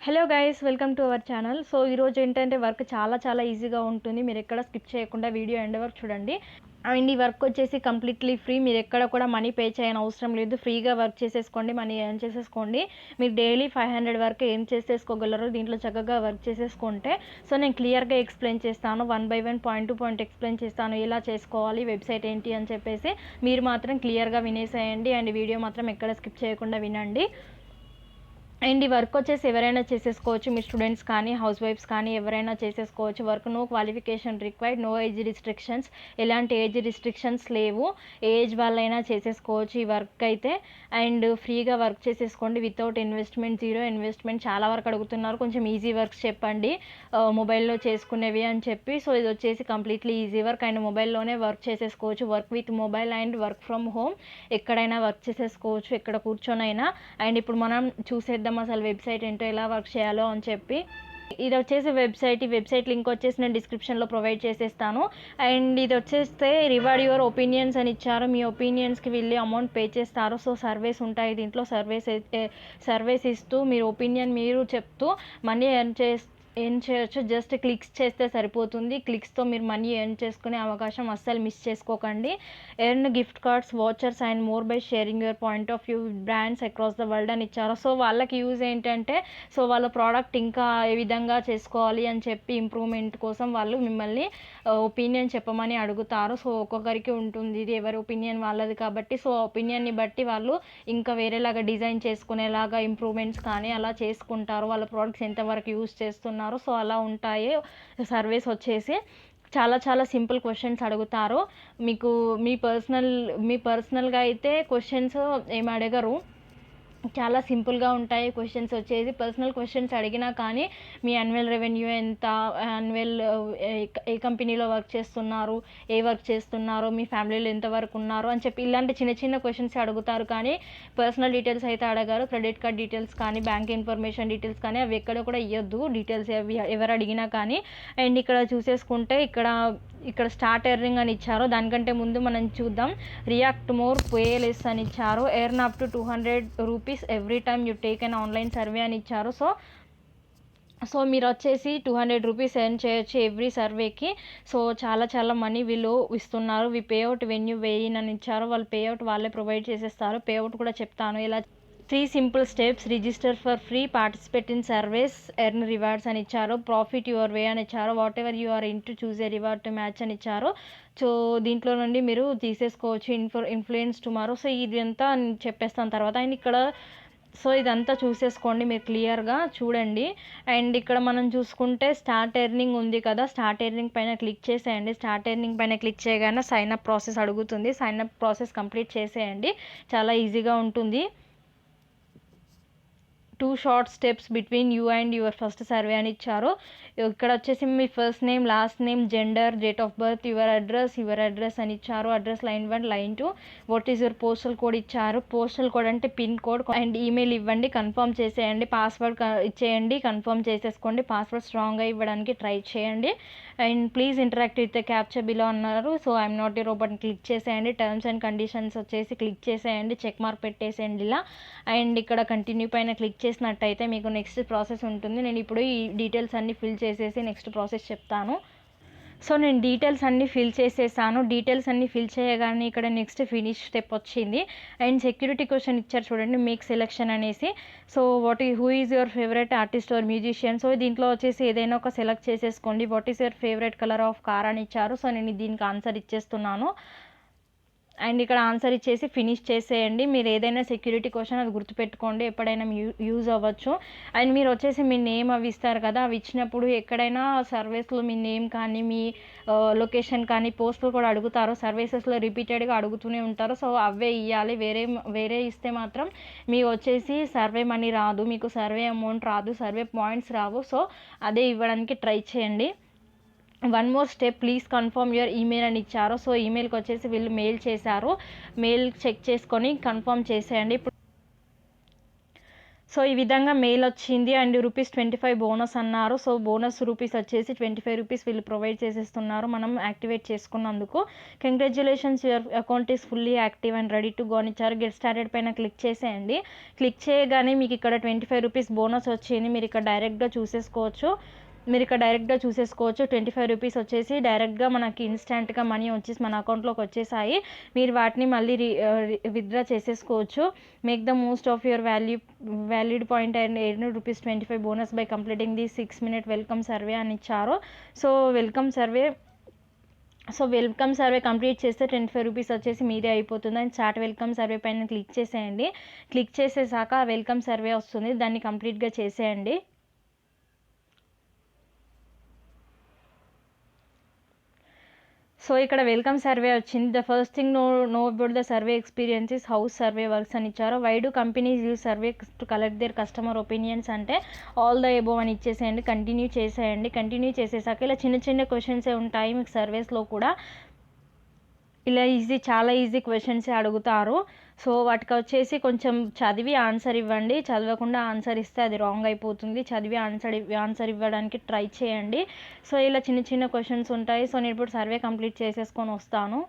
Hello guys, welcome to our channel. So ఈరోజు ఏంటంటే work చాలా ఈజీగా ఉంటుంది. మీరు ఎక్కడ స్కిప్ చేయకుండా వీడియో ఎండ్ వరకు చూడండి. అండ్ ఈ వర్క్ వచ్చేసి కంప్లీట్లీ ఫ్రీ. మీరు ఎక్కడ కూడా మనీ పే చేయని అవసరం లేదు. ఫ్రీగా వర్క్ చేసేసుకోండి, మనీ ఎర్న్ చేసేసుకోండి. మీరు డైలీ 500 వరకు ఏం చేసేసుకోగలరు దీంట్లో చక్కగా వర్క్ చేసేసుకుంటే. సో నేను క్లియర్గా ఎక్స్ప్లెయిన్ చేస్తాను, 1 by 1 point to point explain చేస్తాను ఎలా చేసుకోవాలి, వెబ్సైట్ ఏంటి అని చెప్పేసి. మీరు మాత్రం క్లియర్గా వినేసేయండి అండ్ వీడియో మాత్రం ఎక్కడ స్కిప్ చేయకుండా వినండి. అండ్ ఈ వర్క్ వచ్చేసి ఎవరైనా చేసేసుకోవచ్చు. మీరు స్టూడెంట్స్ కానీ హౌస్ వైఫ్స్ కానీ ఎవరైనా చేసేసుకోవచ్చు. Work no qualification required, no age restrictions. ఎలాంటి ఏజ్ రిస్ట్రిక్షన్స్ లేవు, ఏజ్ వాళ్ళైనా చేసేసుకోవచ్చు ఈ వర్క్ అయితే. అండ్ ఫ్రీగా వర్క్ చేసేసుకోండి వితౌట్ ఇన్వెస్ట్మెంట్, జీరో ఇన్వెస్ట్మెంట్. చాలా వరకు అడుగుతున్నారు కొంచెం ఈజీ వర్క్స్ చెప్పండి మొబైల్లో చేసుకునేవి అని చెప్పి. సో ఇది వచ్చేసి కంప్లీట్లీ ఈజీ వర్క్ అండ్ మొబైల్లోనే వర్క్ చేసేసుకోవచ్చు. Work with mobile and work from home, ఎక్కడైనా వర్క్ చేసేసుకోవచ్చు, ఎక్కడ కూర్చొనైనా. అండ్ ఇప్పుడు మనం చూసేద్దాం అసలు వెబ్సైట్ ఏంటో, ఎలా వర్క్ చేయాలో అని చెప్పి. ఇది వచ్చేసి వెబ్సైట్. ఈ వెబ్సైట్ లింక్ వచ్చేసి నేను డిస్క్రిప్షన్లో ప్రొవైడ్ చేసేస్తాను. అండ్ ఇది వచ్చేస్తే రివార్డ్ యువర్ ఒపీనియన్స్ అని ఇచ్చారు. మీ ఒపీనియన్స్కి వెళ్ళి అమౌంట్ పే చేస్తారు. సో సర్వేస్ ఉంటాయి దీంట్లో. సర్వేస్ ఇస్తూ మీరు ఒపీనియన్ మీరు చెప్తూ మనీ ఎర్న్ చేయొచ్చు. జస్ట్ క్లిక్స్ చేస్తే సరిపోతుంది. క్లిక్స్తో మీరు మనీ ఎర్న్ చేసుకునే అవకాశం అస్సలు మిస్ చేసుకోకండి. Earn gift cards, watchers and more by sharing your point of view brands across the world అని ఇచ్చారు. సో వాళ్ళకి యూజ్ ఏంటంటే, సో వాళ్ళ ప్రోడక్ట్ ఇంకా ఏ విధంగా చేసుకోవాలి అని చెప్పి ఇంప్రూవ్మెంట్ కోసం వాళ్ళు మిమ్మల్ని ఒపీనియన్ చెప్పమని అడుగుతారు. సో ఒక్కొక్కరికి ఉంటుంది, ఇది ఎవరి ఒపీనియన్ వాళ్ళది కాబట్టి. సో ఒపీనియన్ని బట్టి వాళ్ళు ఇంకా వేరేలాగా డిజైన్ చేసుకునేలాగా ఇంప్రూవ్మెంట్స్ కానీ అలా చేసుకుంటారు. వాళ్ళ ప్రోడక్ట్స్ ఎంతవరకు యూజ్ చేస్తున్నారు, సో అలా ఉంటాయి. సర్వేస్ వచ్చేసి చాలా సింపుల్ క్వశ్చన్స్ అడుగుతారు. మీకు మీ పర్సనల్గా అయితే క్వశ్చన్స్ ఏమి అడగరు, చాలా సింపుల్గా ఉంటాయి క్వశ్చన్స్ వచ్చేసి. పర్సనల్ క్వశ్చన్స్ అడిగినా కానీ మీ యాన్యువల్ రెవెన్యూ ఎంత, యాన్యువల్ ఏ కంపెనీలో వర్క్ చేస్తున్నారు, ఏ వర్క్ చేస్తున్నారు, మీ ఫ్యామిలీలో ఎంతవరకు ఉన్నారు అని చెప్పి ఇలాంటి చిన్న క్వశ్చన్స్ అడుగుతారు. కానీ పర్సనల్ డీటెయిల్స్ అయితే అడగారు. క్రెడిట్ కార్డ్ డీటెయిల్స్ కానీ బ్యాంక్ ఇన్ఫర్మేషన్ డీటెయిల్స్ కానీ అవి ఎక్కడ కూడా ఇవ్వద్దు డీటెయిల్స్ ఎవరు అడిగినా కానీ. అండ్ ఇక్కడ చూసేసుకుంటే ఇక్కడ స్టార్ట్ ఎర్నింగ్ అని ఇచ్చారు. దానికంటే ముందు మనం చూద్దాం. రియాక్ట్ మోర్, పే లెస్ అని ఇచ్చారు. Earn up to 200 rupees every time you take an online survey అని ఇచ్చారు. సో మీరు వచ్చేసి 200 రూపీస్ ఎర్న్ చేయొచ్చు ఎవ్రీ సర్వేకి. సో చాలా మనీ వీళ్ళు ఇస్తున్నారు. పేఅవుట్ వెన్యూ వేయిన్ అని ఇచ్చారు. వాళ్ళు పేఅవుట్ వాళ్ళే ప్రొవైడ్ చేసేస్తారు. పేఅవుట్ కూడా చెప్తాను ఎలా. 3 simple steps: register for free, participate in surveys, earn rewards అని ఇచ్చారు. ప్రాఫిట్ యువర్ వే అని ఇచ్చారు. Whatever you are into choose a reward to match అని ఇచ్చారు. సో దీంట్లో నుండి మీరు తీసేసుకోవచ్చు. Influence tomorrow. సో ఇదంతా చెప్పేస్తాను తర్వాత. అండ్ ఇక్కడ సో ఇదంతా చూసేసుకోండి, మీరు క్లియర్గా చూడండి. అండ్ ఇక్కడ మనం చూసుకుంటే స్టార్ట్ ఎర్నింగ్ ఉంది కదా, స్టార్ట్ ఎర్నింగ్ పైన క్లిక్ చేసేయండి. స్టార్ట్ ఎర్నింగ్ పైన క్లిక్ చేయగానే సైన్ అప్ ప్రాసెస్ అడుగుతుంది. సైన్ అప్ ప్రాసెస్ కంప్లీట్ చేసేయండి, చాలా ఈజీగా ఉంటుంది. 2 short steps between you and your first survey అని ఇచ్చారు. ఇక్కడ వచ్చేసి మీ first name, last name, gender, date of birth, your address అని ఇచ్చారు. Address line 1, line 2. What is your postal code ఇచ్చారు. పోస్టల్ కోడ్ అంటే పిన్ కోడ్. అండ్ ఈమెయిల్ ఇవ్వండి, కన్ఫర్మ్ చేసేయండి. పాస్వర్డ్ ఇచ్చేయండి, కన్ఫర్మ్ చేసేసుకోండి. పాస్వర్డ్ స్ట్రాంగ్గా ఇవ్వడానికి ట్రై చేయండి. And please interact with the captcha below అన్నారు. So I'm not a robot click చేసేయండి. టర్మ్స్ అండ్ కండిషన్స్ వచ్చేసి క్లిక్ చేసేయండి, చెక్ మార్క్ పెట్టేసేయండి ఇలా. అండ్ ఇక్కడ కంటిన్యూ పైన క్లిక్ చేసినట్టయితే మీకు నెక్స్ట్ ప్రాసెస్ ఉంటుంది. నేను ఇప్పుడు ఈ డీటెయిల్స్ అన్నీ ఫిల్ చేసేసి నెక్స్ట్ ప్రాసెస్ చెప్తాను. సో నేను డీటెయిల్స్ అన్నీ ఫిల్ చేసేసాను. డీటెయిల్స్ అన్నీ ఫిల్ చేయగానే ఇక్కడ నెక్స్ట్ ఫినిష్ స్టెప్ వచ్చింది. అండ్ సెక్యూరిటీ క్వశ్చన్ ఇచ్చారు చూడండి, మేక్ సెలెక్షన్ అనేసి. So who is your favourite artist or musician. So దీంట్లో వచ్చేసి ఏదైనా ఒక సెలెక్ట్ చేసేసుకోండి. What is your favourite colour of car అని ఇచ్చారు. సో నేను దీనికి ఆన్సర్ ఇచ్చేస్తున్నాను. అండ్ ఇక్కడ ఆన్సర్ ఇచ్చేసి ఫినిష్ చేసేయండి. మీరు ఏదైనా సెక్యూరిటీ క్వశ్చన్ అది గుర్తుపెట్టుకోండి, ఎప్పుడైనా యూజ్ అవ్వచ్చు. అండ్ మీరు వచ్చేసి మీ నేమ్ అవి ఇస్తారు కదా, అవి ఇచ్చినప్పుడు ఎక్కడైనా సర్వీస్లో మీ నేమ్ కానీ మీ లొకేషన్ కానీ పోస్టులు కూడా అడుగుతారు. సర్వీసెస్లో రిపీటెడ్గా అడుగుతూనే ఉంటారు. సో అవే ఇవ్వాలి. వేరే ఇస్తే మాత్రం మీకు వచ్చేసి సర్వే మనీ రాదు, మీకు సర్వే అమౌంట్ రాదు, సర్వే పాయింట్స్ రావు. సో అదే ఇవ్వడానికి ట్రై చేయండి. 1 more step, please confirm your email అని ఇచ్చారు. సో ఈమెయిల్కి వచ్చేసి వీళ్ళు మెయిల్ చేశారు. మెయిల్ చెక్ చేసుకొని కన్ఫర్మ్ చేసేయండి. సో ఈ విధంగా మెయిల్ వచ్చింది అండ్ ₹25 బోనస్ అన్నారు. సో బోనస్ రూపీస్ వచ్చేసి ₹25 వీళ్ళు ప్రొవైడ్ చేసేస్తున్నారు మనం యాక్టివేట్ చేసుకున్నందుకు. Congratulations, your account is fully active and ready to go అని ఇచ్చారు. గెట్ స్టార్టెడ్ పైన క్లిక్ చేసేయండి. క్లిక్ చేయగానే మీకు ఇక్కడ ₹25 బోనస్ వచ్చింది. మీరు ఇక్కడ డైరెక్ట్గా చూసేసుకోవచ్చు. ₹25 వచ్చేసి డైరెక్ట్గా మనకి ఇన్స్టెంట్గా మనీ వచ్చేసి మన అకౌంట్లోకి వచ్చేసాయి. మీరు వాటిని మళ్ళీ విత్డ్రా చేసేసుకోవచ్చు. Make the most of your valid point and ₹25 bonus by completing the 6 minute welcome survey అని ఇచ్చారు. సో వెల్కమ్ సర్వే కంప్లీట్ చేస్తే ₹25 వచ్చేసి మీదే అయిపోతుంది. అండ్ స్టార్ట్ వెల్కమ్ సర్వే పైన క్లిక్ చేసేయండి. క్లిక్ చేసేసాక వెల్కమ్ సర్వే వస్తుంది, దాన్ని కంప్లీట్గా చేసేయండి. సో ఇక్కడ వెల్కమ్ సర్వే వచ్చింది. The first thing know about the survey experiences how's survey works అని ఇచ్చారు. Why do companies use survey to collect their customer opinions అంటే ఆల్ ద ఎబోవ్ అని ఇచ్చేసేయండి. కంటిన్యూ చేసేయండి. కంటిన్యూ చేసేసాక ఇలా చిన్న చిన్న క్వశ్చన్సే ఉంటాయి మీకు సర్వేస్లో కూడా. ఇలా చాలా ఈజీ క్వశ్చన్సే అడుగుతారు. సో వాటికి వచ్చేసి కొంచెం చదివి ఆన్సర్ ఇవ్వండి. చదవకుండా ఆన్సర్ ఇస్తే అది రాంగ్ అయిపోతుంది. చదివి ఆన్సర్ ఇవ్వడానికి ట్రై చేయండి. సో ఇలా చిన్న చిన్న క్వశ్చన్స్ ఉంటాయి. సో నేను ఇప్పుడు సర్వే కంప్లీట్ చేసేసుకొని వస్తాను.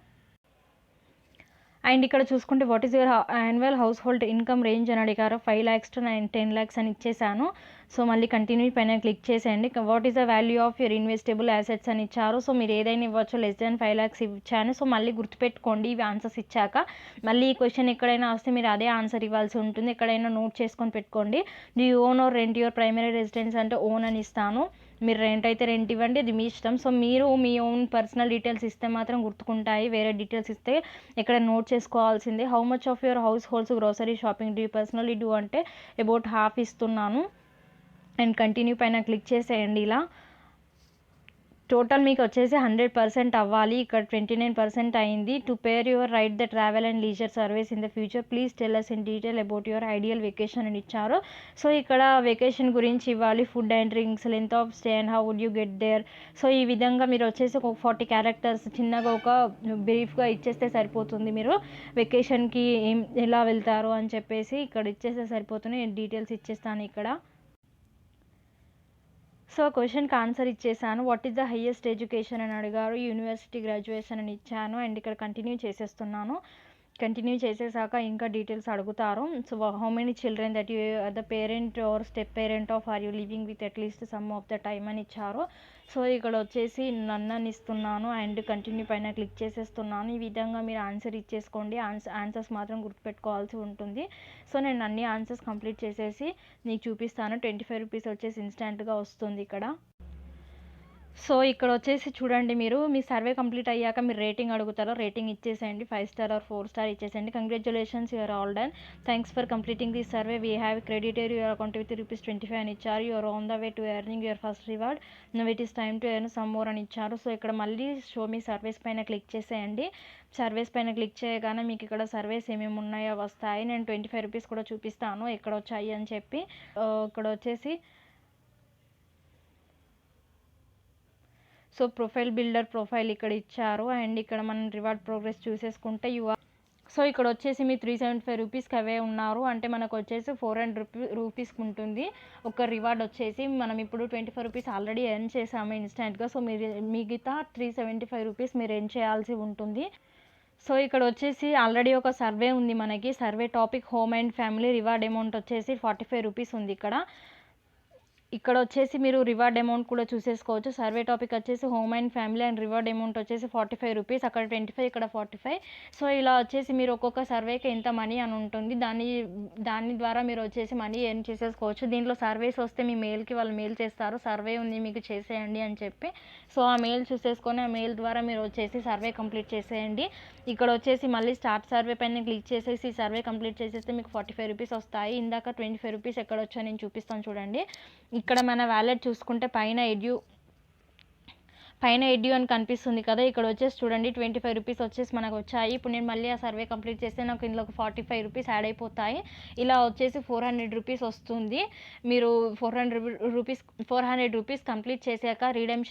అండ్ ఇక్కడ చూసుకుంటే what is your annual house hold income range అని అడిగారు. 5 lakhs to 10 lakhs అని ఇచ్చేసాను. సో మళ్ళీ కంటిన్యూ పైన క్లిక్ చేసేయండి. What is the value of your investable assets అని ఇచ్చారు. సో మీరు ఏదైనా ఇవ్వచ్చు, లెస్ దాన్ 5 lakhs ఇచ్చాను. సో మళ్ళీ గుర్తుపెట్టుకోండి ఇవి ఆన్సర్స్ ఇచ్చాక. మళ్ళీ ఈ క్వశ్చన్ ఎక్కడైనా వస్తే మీరు అదే ఆన్సర్ ఇవ్వాల్సి ఉంటుంది. ఎక్కడైనా నోట్ చేసుకొని పెట్టుకోండి. Do you own or rent your primary residence అంటే ఓన్ అని ఇస్తాను. మీరు రెంట్ అయితే రెంట్ ఇవ్వండి, అది మీ ఇష్టం. సో మీరు మీ ఓన్ పర్సనల్ డీటెయిల్స్ ఇస్తే మాత్రం గుర్తుకుంటాయి, వేరే డీటెయిల్స్ ఇస్తే ఇక్కడ నోట్ చేసుకోవాల్సిందే. How much of your house holds grocery shopping do personally do అంటే అబౌట్ హాఫ్ ఇస్తున్నాను. అండ్ కంటిన్యూ పైన క్లిక్ చేసేయండి. ఇలా టోటల్ మీకు వచ్చేసి 100% అవ్వాలి. ఇక్కడ 29% అయింది. To pair your right the travel and leisure service in the future please tell us in detail about your ideal vacation అని ఇచ్చారు. సో ఇక్కడ వెకేషన్ గురించి ఇవ్వాలి, food and drinks, length of stay and how would you get there. So ఈ విధంగా మీరు వచ్చేసి ఒక 40 characters చిన్నగా ఒక బ్రీఫ్గా ఇచ్చేస్తే సరిపోతుంది. మీరు వెకేషన్కి ఎలా వెళ్తారు అని చెప్పేసి ఇక్కడ ఇచ్చేస్తే సరిపోతుంది. నేను డీటెయిల్స్ ఇచ్చేస్తాను ఇక్కడ. సో క్వశ్చన్కి ఆన్సర్ ఇచ్చేసాను. What is the highest education అని అడిగారు. యూనివర్సిటీ గ్రాడ్యుయేషన్ అని ఇచ్చాను. అండ్ ఇక్కడ కంటిన్యూ చేసేస్తున్నాను. కంటిన్యూ చేసేసాక ఇంకా డీటెయిల్స్ అడుగుతారు. So how many children that you are the parent or step parent of are you living with at least some of the time అని ఇచ్చారు. సో ఇక్కడ వచ్చేసి నన్ను ఇస్తున్నాను అండ్ కంటిన్యూ పైన క్లిక్ చేసేస్తున్నాను. ఈ విధంగా మీరు ఆన్సర్ ఇచ్చేసుకోండి. ఆన్సర్స్ మాత్రం గుర్తుపెట్టుకోవాల్సి ఉంటుంది. సో నేను అన్ని ఆన్సర్స్ కంప్లీట్ చేసేసి నీకు చూపిస్తాను. ₹25 వచ్చేసి ఇన్స్టెంట్గా వస్తుంది ఇక్కడ. సో ఇక్కడ వచ్చేసి చూడండి, మీరు మీ సర్వే కంప్లీట్ అయ్యాక మీరు రేటింగ్ అడుగుతారో రేటింగ్ ఇచ్చేసేయండి. 5 star ఆర్ 4 star ఇచ్చేసేయండి. Congratulations, you're all done. Thanks for completing this survey. We have credited your account with ₹25 అని ఇచ్చారు. You're on the way to earning your first reward. Now it is time to earn some more అని ఇచ్చారు. So ఇక్కడ మళ్ళీ show me surveys పైన click చేసేయండి. Surveys పైన click చేయగానే మీకు ఇక్కడ సర్వేస్ ఏమేమి ఉన్నాయో వస్తాయి. నేను ₹25 కూడా చూపిస్తాను ఎక్కడ వచ్చాయి అని చెప్పి. ఇక్కడ వచ్చేసి సో ప్రొఫైల్ బిల్డర్ ప్రొఫైల్ ఇక్కడ ఇచ్చారు. అండ్ ఇక్కడ మనం రివార్డ్ ప్రోగ్రెస్ చూసేసుకుంటే సో ఇక్కడ వచ్చేసి మీ ₹375 అవే ఉన్నారు. అంటే మనకు వచ్చేసి ₹400 ఉంటుంది ఒక రివార్డ్ వచ్చేసి. మనం ఇప్పుడు ₹25 ఆల్రెడీ ఎర్న్ చేసాము ఇన్స్టెంట్గా. సో మీరు మిగతా ₹375 మీరు ఎర్న్ చేయాల్సి ఉంటుంది. సో ఇక్కడ వచ్చేసి ఆల్రెడీ ఒక సర్వే ఉంది మనకి. Survey topic home and family reward amount వచ్చేసి ₹45 ఉంది ఇక్కడ వచ్చేసి మీరు రివార్డ్ అమౌంట్ కూడా చూసేసుకోవచ్చు. సర్వే టాపిక్ వచ్చేసి home and family and reward amount వచ్చేసి ₹45, అక్కడ 25, ఇక్కడ 45. సో ఇలా వచ్చేసి మీరు ఒక్కొక్క సర్వేకి ఎంత మనీ అని ఉంటుంది. దాని ద్వారా మీరు వచ్చేసి మనీ ఎర్న్ చేసేసుకోవచ్చు. దీంట్లో సర్వేస్ వస్తే మీ మెయిల్కి వాళ్ళు మెయిల్ చేస్తారు, సర్వే ఉంది మీకు చేసేయండి అని చెప్పి. సో ఆ మెయిల్ చూసేసుకొని ఆ మెయిల్ ద్వారా మీరు వచ్చేసి సర్వే కంప్లీట్ చేసేయండి. ఇక్కడ వచ్చేసి మళ్ళీ స్టార్ట్ సర్వే పైన క్లిక్ చేసేసి సర్వే కంప్లీట్ చేసేస్తే మీకు ₹45 వస్తాయి. ఇందాక ₹25 ఎక్కడ వచ్చాయో నేను చూపిస్తాను చూడండి. ఇక్కడ మన వ్యాలెట్ చూసుకుంటే పైన ఎడ్యూ అని కనిపిస్తుంది కదా. ఇక్కడ వచ్చేసి చూడండి ₹25 వచ్చేసి మనకు వచ్చాయి. ఇప్పుడు నేను మళ్ళీ ఆ సర్వే కంప్లీట్ చేస్తే నాకు ఇందులో ₹45 యాడ్ అయిపోతాయి. ఇలా వచ్చేసి ₹400 వస్తుంది. మీరు ₹400 కంప్లీట్ చేశాక రిడీమ్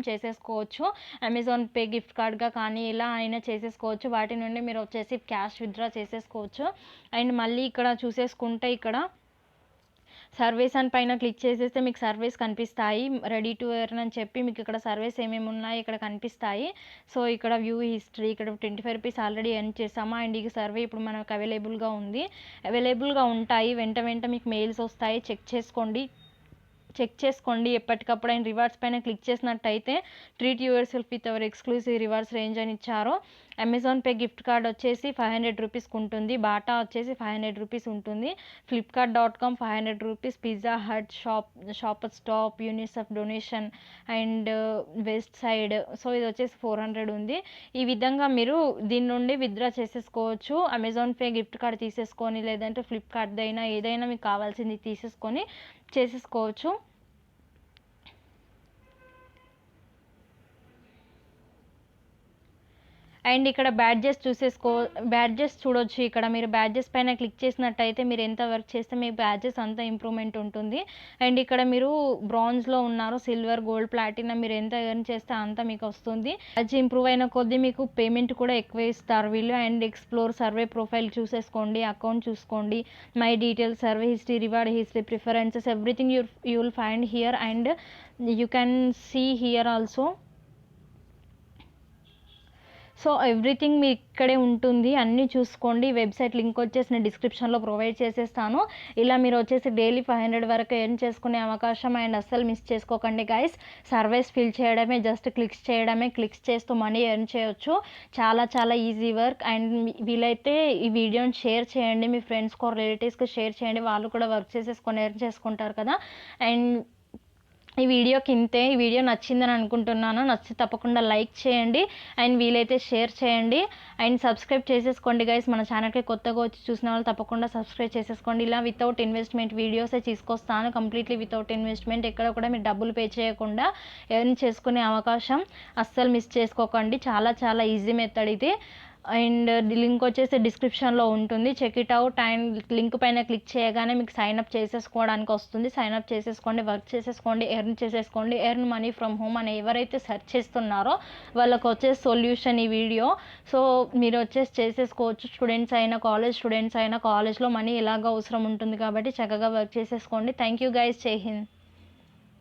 చేసేసుకోవచ్చు. అమెజాన్ పే గిఫ్ట్ కార్డ్గా కానీ ఇలా అయినా చేసేసుకోవచ్చు. వాటి నుండి మీరు వచ్చేసి క్యాష్ విత్డ్రా చేసేసుకోవచ్చు. అండ్ మళ్ళీ ఇక్కడ చూసేసుకుంటే ఇక్కడ సర్వీస్ అని పైన క్లిక్ చేసేస్తే మీకు సర్వీస్ కనిపిస్తాయి. రెడీ టు ఎర్న్ అని చెప్పి మీకు ఇక్కడ సర్వీస్ ఏమేమి ఉన్నాయి ఇక్కడ కనిపిస్తాయి. సో ఇక్కడ వ్యూ హిస్టరీ, ఇక్కడ 25 రూపీస్ ఆల్రెడీ ఎర్న్ చేసాము. అండ్ ఈ సర్వే ఇప్పుడు మనకు అవైలబుల్గా ఉంటాయి. వెంట మీకు మెయిల్స్ వస్తాయి. చెక్ చేసుకోండి ఎప్పటికప్పుడు. అండ్ రివార్డ్స్ పైన క్లిక్ చేసినట్టయితే treat your self with our exclusive rewards range అని ఇచ్చారు. అమెజాన్ పే గిఫ్ట్ కార్డ్ వచ్చేసి 500 రూపీస్కి ఉంటుంది. బాటా వచ్చేసి 500 రూపీస్ ఉంటుంది. flipkart.com 500 రూపీస్. Pizza Hut, shopper stop, UNICEF donation and Westside, so ఇది వచ్చేసి 400 ఉంది. ఈ విధంగా మీరు దీని నుండి విత్డ్రా చేసేసుకోవచ్చు. అమెజాన్ పే గిఫ్ట్ కార్డ్ తీసేసుకొని, లేదంటే ఫ్లిప్కార్ట్ అయినా ఏదైనా మీకు కావాల్సింది తీసేసుకొని చేసేసుకోవచ్చు. అండ్ ఇక్కడ బ్యాడ్జెస్ చూడొచ్చు. ఇక్కడ మీరు బ్యాడ్జెస్ పైన క్లిక్ చేసినట్టయితే మీరు ఎంత వర్క్ చేస్తే మీ బ్యాడ్జెస్ అంత ఇంప్రూవ్మెంట్ ఉంటుంది. అండ్ ఇక్కడ మీరు బ్రాంజ్లో ఉన్నారు, సిల్వర్, గోల్డ్, ప్లాటినం, మీరు ఎంత ఎర్న్ చేస్తే అంత మీకు వస్తుంది. బ్యాడ్జ్ ఇంప్రూవ్ అయిన కొద్దీ మీకు పేమెంట్ కూడా ఎక్కువ ఇస్తారు వీళ్ళు. అండ్ ఎక్స్ప్లోర్ సర్వే ప్రొఫైల్ చూసేసుకోండి, అకౌంట్ చూసుకోండి, my details, survey history, reward history, preferences, everything you will find here. And you can see here also. So everything మీ ఇక్కడే ఉంటుంది, అన్నీ చూసుకోండి. వెబ్సైట్ లింక్ వచ్చేసి నేను డిస్క్రిప్షన్లో ప్రొవైడ్ చేసేస్తాను. ఇలా మీరు వచ్చేసి డైలీ 500 వరకు ఎర్న్ చేసుకునే అవకాశం. అండ్ అస్సలు మిస్ చేసుకోకండి గైస్. సర్వీస్ ఫిల్ చేయడమే, జస్ట్ క్లిక్స్ చేస్తూ మనీ ఎర్న్ చేయొచ్చు. చాలా ఈజీ వర్క్. అండ్ వీలైతే ఈ వీడియోని షేర్ చేయండి, మీ ఫ్రెండ్స్కో రిలేటివ్స్కి షేర్ చేయండి, వాళ్ళు కూడా వర్క్ చేసేసుకొని ఎర్న్ చేసుకుంటారు కదా. అండ్ ఈ వీడియో నచ్చిందని అనుకుంటున్నాను. నచ్చితే తప్పకుండా లైక్ చేయండి అండ్ వీలైతే షేర్ చేయండి అండ్ సబ్స్క్రైబ్ చేసేసుకోండి గైస్. మన ఛానల్కి కొత్తగా వచ్చి చూసిన వాళ్ళు తప్పకుండా సబ్స్క్రైబ్ చేసేసుకోండి. ఇలా వితౌట్ ఇన్వెస్ట్మెంట్ వీడియోసే తీసుకొస్తాను, కంప్లీట్లీ వితౌట్ ఇన్వెస్ట్మెంట్. ఎక్కడ కూడా మీరు డబ్బులు పే చేయకుండా ఎర్న్ చేసుకునే అవకాశం. అస్సలు మిస్ చేసుకోకండి. చాలా ఈజీ మెథడ్ ఇది. అండ్ లింక్ వచ్చేసి డిస్క్రిప్షన్లో ఉంటుంది, check it out. And link పైన క్లిక్ చేయగానే మీకు సైన్అప్ చేసేసుకోవడానికి వస్తుంది. సైన్అప్ చేసేసుకోండి, వర్క్ చేసేసుకోండి, ఎర్న్ చేసేసుకోండి. ఎర్న్ మనీ ఫ్రమ్ హోమ్ అని ఎవరైతే సెర్చ్ చేస్తున్నారో వాళ్ళకి వచ్చేసి సొల్యూషన్ ఈ వీడియో. సో మీరు వచ్చేసి చేసేసుకోవచ్చు. స్టూడెంట్స్ అయినా, కాలేజ్లో మనీ ఎలాగో అవసరం ఉంటుంది కాబట్టి చక్కగా వర్క్ చేసేసుకోండి. Thank you guys. జై హింద్.